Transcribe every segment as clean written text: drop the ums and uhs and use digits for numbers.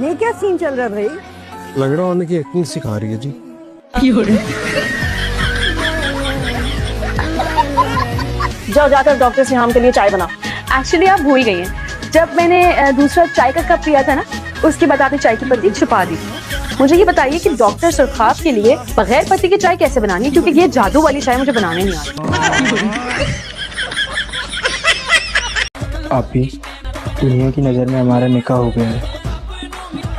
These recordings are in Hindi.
ये क्या सीन चल रहा है भाई? लग रहा है कि एक्टिंग सिखा रही है जी। जाओ जाकर डॉक्टर से हम के लिए चाय बना। एक्चुअली आप भूल गई हैं, जब मैंने दूसरा चाय का कप पिया था ना, उसकी बताते चाय की पत्ती छुपा दी। मुझे ये बताइए कि डॉक्टर सुरखाब के लिए बगैर पत्ती की चाय कैसे बनानी, क्योंकि ये जादू वाली चाय मुझे बनाने नहीं आती। आप भी दुनिया की नज़र में हमारा निकाह हो गया है।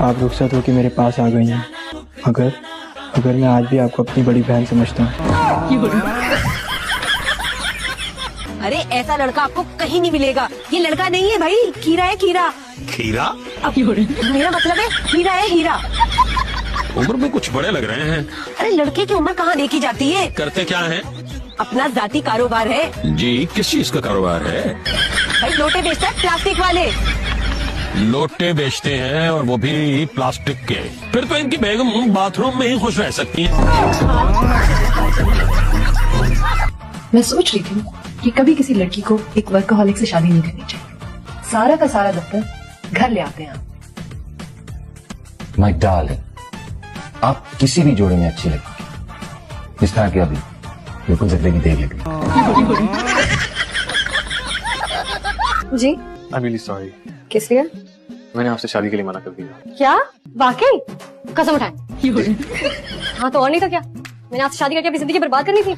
आप रुखसत होकर मेरे पास आ गई हैं। अगर मैं आज भी आपको अपनी बड़ी बहन समझता हूँ। अरे ऐसा लड़का आपको कहीं नहीं मिलेगा। ये लड़का नहीं है भाई, खीरा है खीरा। खीरा? मेरा मतलब है खीरा है हीरा। उम्र में कुछ बड़े लग रहे हैं। अरे लड़के की उम्र कहाँ देखी जाती है? करते क्या हैं? अपना जाती कारोबार है जी। किस चीज का कारोबार है? भाई लोटे बेचता है प्लास्टिक वाले। लोटे बेचते हैं और वो भी प्लास्टिक के। फिर तो इनकी बेगम बाथरूम में ही खुश रह सकती है। मैं सोच रही थी कि कभी किसी लड़की को एक वर्कहॉलिक से शादी नहीं करनी चाहिए। सारा का सारा दफ्तर घर ले आते हैं। माय डार्लिंग, आप किसी भी जोड़े में अच्छी लगती। इस तरह की अभी बिल्कुल जिंदगी देख लगी। जी आई एम रियली सॉरी। किस लिए? मैंने आपसे शादी के लिए मना कर दिया। क्या वाकई? कसम उठाए। हाँ तो और नहीं तो क्या, मैंने आपसे शादी करके अपनी जिंदगी बर्बाद करनी थी।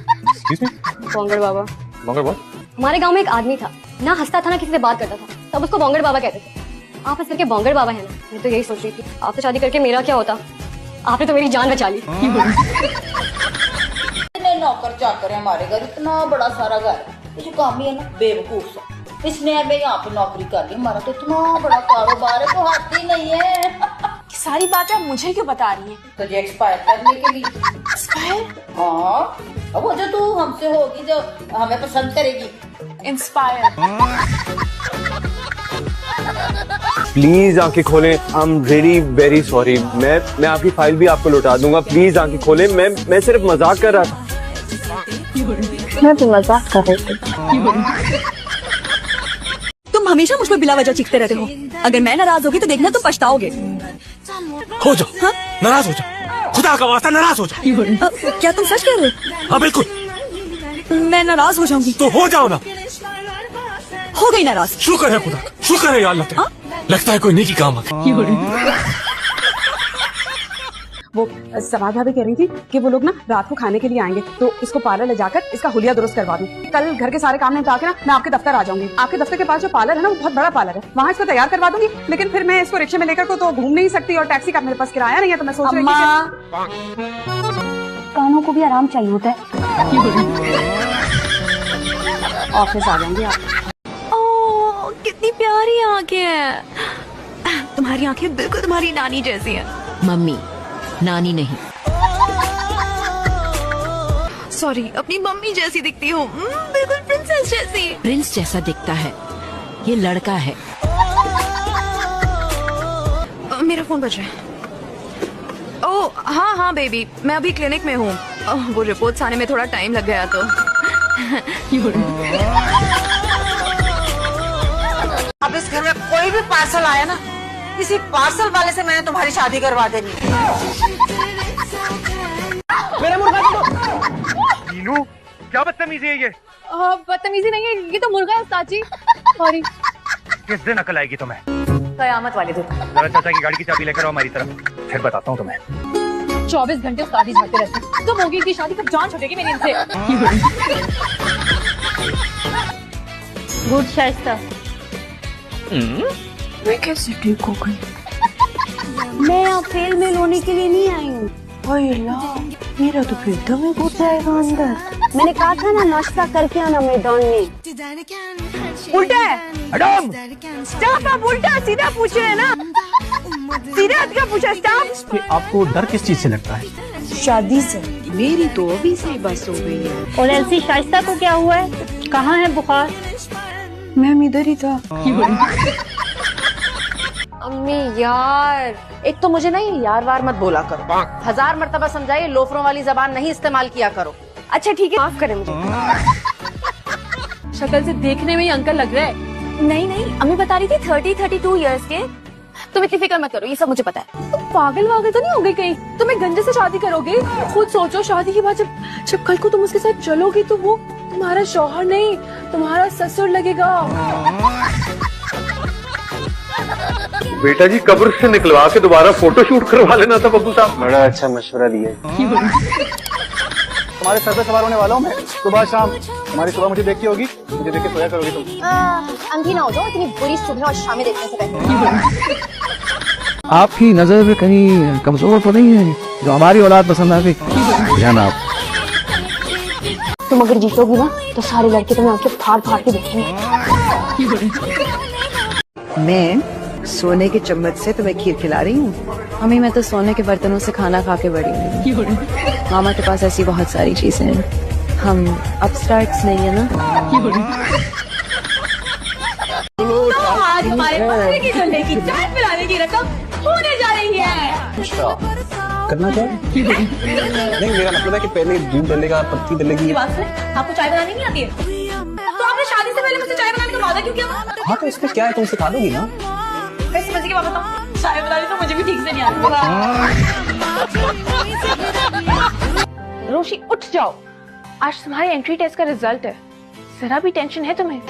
बोंगड़ बाबा। मगर बहुत हमारे गांव में एक आदमी था, ना हंसता था ना किसी से बात करता था, तब उसको बोंगड़ बाबा कहते थे। आप इस करके बोंगड़ बाबा है ना। मैं तो यही सोच रही थी आपसे शादी करके मेरा क्या होता। आपने तो मेरी जान बचा ली। नौकर चाकर है हमारे घर, इतना बड़ा सारा घर। ये जो काम ही है ना बेवकूफ सा, इसने हमें यहाँ पे नौकरी कर ली। हमारा तो इतना बड़ा कारोबार है, कोई हाथ ही नहीं है। सारी बातें मुझे क्यों बता रही हैं? तुझे एक्सपायर करने के लिए। इंस्पायर? हाँ, अब वो जो तू हमसे होगी, जो हमें पसंद करेगी। इंस्पायर? प्लीज आंखें खोलें। I am really very sorry. मैं आपकी फाइल भी आपको लौटा दूंगा। प्लीज आंखें खोलें। मैं सिर्फ मजाक कर रहा था। मैं भी मजाक कर रही थी। तुम हमेशा मुझ पर बिला वजह चीखते रहते हो। अगर मैं नाराज होगी तो देखना तुम पछताओगे। हो जाओ। हाँ? नाराज हो जाओ, खुदा का वास्ता नाराज हो जाओ। क्या तुम सच कह रहे हो? हाँ बिल्कुल। मैं नाराज हो जाऊंगी। तो हो जाओ ना। हो गई नाराज। शुक्र है खुदा, शुक्र है या अल्लाह तेरा। लगता है कोई नेकी काम आ गई। वो सवाद भाभी कह रही थी कि वो लोग ना रात को खाने के लिए आएंगे, तो इसको पार्लर ले जाकर इसका हुलिया दुरुस्त करवा दूं। कल घर के सारे काम निपटा के ना मैं आपके दफ्तर आ जाऊंगी। आपके दफ्तर के पास जो पार्लर है ना, वो बहुत बड़ा पार्लर है, वहाँ इसको तैयार करवा दूंगी। लेकिन फिर मैं इसको रिक्शे में लेकर को तो घूम नहीं सकती, और टैक्सी का मेरे पास किराया नहीं है। तो मैं सोच रही थी कानों को भी आराम चाहिए होता है। ऑफिस आ जाएंगे आप। ओह कितनी प्यारी आंखें हैं। तुम्हारी आंखें बिल्कुल तुम्हारी नानी जैसी हैं। मम्मी, नानी नहीं। सॉरी, अपनी मम्मी जैसी दिखती हूँ। बिल्कुल प्रिंसेस जैसी। प्रिंस जैसा दिखता है, ये लड़का है। मेरा फोन बज रहा है। ओह हाँ हाँ बेबी, मैं अभी क्लिनिक में हूँ। वो रिपोर्ट्स आने में थोड़ा टाइम लग गया तो। अब इस घर में कोई भी पार्सल आया ना, किसी पार्सल वाले से मैंने तुम्हारी शादी करवा देनी। मेरा मुर्गा नीनू, क्या बदतमीजी है ये? बदतमीजी नहीं है, ये तो मुर्गा है उस्ताद जी। सॉरी। किस दिन अकल आएगी तुम्हें? कयामत वाले दिन। जरा चाचा की गाड़ी की चाबी लेकर आओ हमारी तरफ, फिर बताता हूँ तुम्हें। 24 घंटे उस्ताद ही झाड़ते रहते हैं। तुम होगी की शादी, कब जान छूटेगी मेरी इनसे। गुड शाइस्ता। मैं कैसे ठीक हो गई? मैं यहाँ फेल मेल होने के लिए नहीं आई हूँ। मेरा तो एकदम ही घुस जाएगा अंदर। मैंने कहा था ना नाश्ता करके आना मैदान में। उल्टा है मैडम। स्टाफ आप उल्टा सीधा पूछ रहे हैं ना, सीधा हट के पूछा स्टाफ। आपको डर किस चीज से लगता है? शादी से। मेरी तो अभी से बस हो गई है। और एलसी शाइस्ता को क्या हुआ है? कहाँ है बुखार? मैम इधर ही था। अम्मी यार, एक तो मुझे ना ये यार वार मत बोला करो। 1000 मर्तबा समझाइए, लोफरों वाली जबान नहीं इस्तेमाल किया करो। अच्छा ठीक है, माफ करें मुझे। शक्ल से देखने में ही अंकल लग रहा है। नहीं नहीं, अम्मी बता रही थी 30-32 इयर्स के। तुम इतनी फिक्र मत करो, ये सब मुझे पता है। तुम पागल वागल तो नहीं हो गई कहीं? तुम एक गंजे से शादी करोगे? खुद सोचो, शादी के बाद जब कल को तुम उसके साथ चलोगी तो वो तुम्हारा शौहर नहीं, तुम्हारा ससुर लगेगा। बेटा जी कब्र से निकलवा के दोबारा फोटो शूट करवा लेना था बब्बू साहब। बड़ा अच्छा मशवरा दिया। तुम्हारे सर पे सवार होने वाला हूँ मैं, सुबह शाम। तुम्हारी सुबह मुझे देखती होगी, मुझे देख के सोया करोगी तुम। अंधी ना हो जाओ इतनी बुरी सुबह और शामें देखने से पहले। आपकी नजर में कहीं कमजोर तो नहीं है जो हमारी औलाद पसंद आ गई? ध्यान आप। तुम अगर जीतोगी ना तो सारे लड़के तुम्हें आंखें फाड़ फाड़ के देखेंगे। मैं सोने के चम्मच से तुम्हें खीर खिला रही हूँ। मम्मी मैं तो सोने के बर्तनों से खाना खा के बड़ी हूँ। मामा के पास ऐसी बहुत सारी चीजें हैं, हम अपस्टार्ट्स नहीं है ना। तो आज हमारे पत्नी की दुल्हे की चाय पिलाने की रकम होने जा रही है। करना क्या? नहीं मेरा मतलब है कि पहले दूध डलेगा, पत्ती डलेगी। आपको चाय बनानी नहीं आती है? तो आपने शादी से पहले मुझसे चाय बनाने का वादा क्यों किया? हाँ तो इसमें क्या है, तुम सिखा दोगी ना। वैसे मजे की बात बताओ, चाय बनानी तो मुझे भी ठीक से नहीं आती। रोशी उठ जाओ, आज तुम्हारे एंट्री टेस्ट का रिजल्ट है। जरा भी टेंशन है तुम्हें?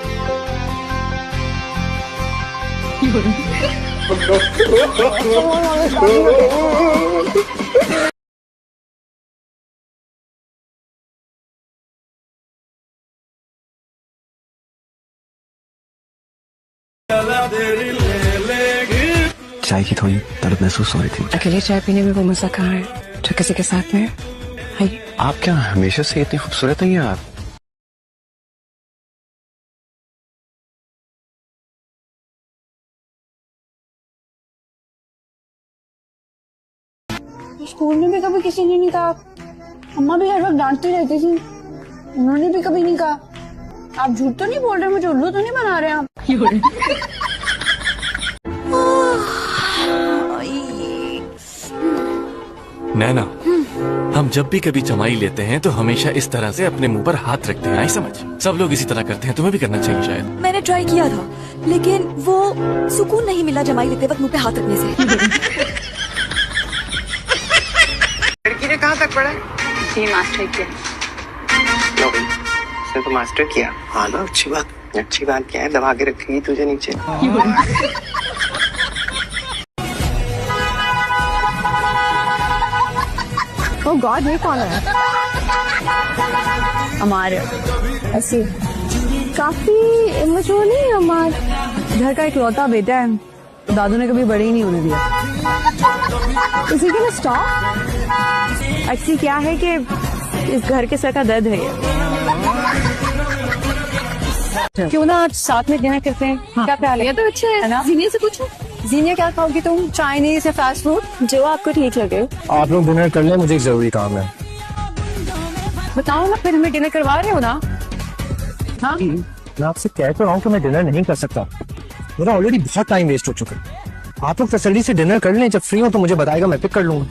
चाय की थोड़ी तलब महसूस हो रही थी। अकेले चाय पीने में वो मजा कहाँ है जो किसी के साथ में है? आप क्या हमेशा से इतनी खूबसूरत हैं यार? स्कूल में भी कभी किसी ने नहीं कहा, अम्मा भी हर वक्त डांटती रहती थी, उन्होंने भी कभी नहीं कहा। आप झूठ तो नहीं बोल रहे, मुझे उल्लू तो नहीं बना रहे आप? नैना, हम जब भी कभी जमाई लेते हैं तो हमेशा इस तरह से अपने मुंह पर हाथ रखते हैं, आई समझ? सब लोग इसी तरह करते हैं, तुम्हें भी करना चाहिए शायद। मैंने ट्राई किया था लेकिन वो सुकून नहीं मिला जमाई लेते वक्त मुंह पे हाथ रखने से। लड़की ने कहाँ तक पढ़ा? जी मास्टर किया। उसने तो मास्टर किया। हाँ ना, अच्छी बात क्या है, दबा के रखेगी तुझे नीचे। ओह गॉड, ये कौन है? हमारे ऐसे काफी इमेच्योर नहीं, हमारे घर का इकलौता बेटा है, दादू ने कभी बड़े ही नहीं होने दिया। इसी के लिए स्टॉप। एक्चुअली क्या है कि इस घर के सर का दर्द है ये। क्यों ना आज साथ में डिनर करते हैं? हाँ। क्या ख्याल है? ये तो अच्छा है ना। जीनिया से पूछो। जीनिया क्या खाओगी तुम? चाइनीज या फास्ट फूड? जो आपको ठीक लगे। आप लोग डिनर कर लें, मुझे एक जरूरी काम है। बताओ ना, फिर हमें डिनर करवा रहे हो ना? हाँ मैं आपसे कह तो रहा हूँ कि मैं डिनर नहीं कर सकता, मेरा ऑलरेडी बहुत टाइम वेस्ट हो चुका है। आप लोग तसल्ली से डिनर कर लें, जब फ्री हो तो मुझे बताएगा, मैं पिक कर लूंगा।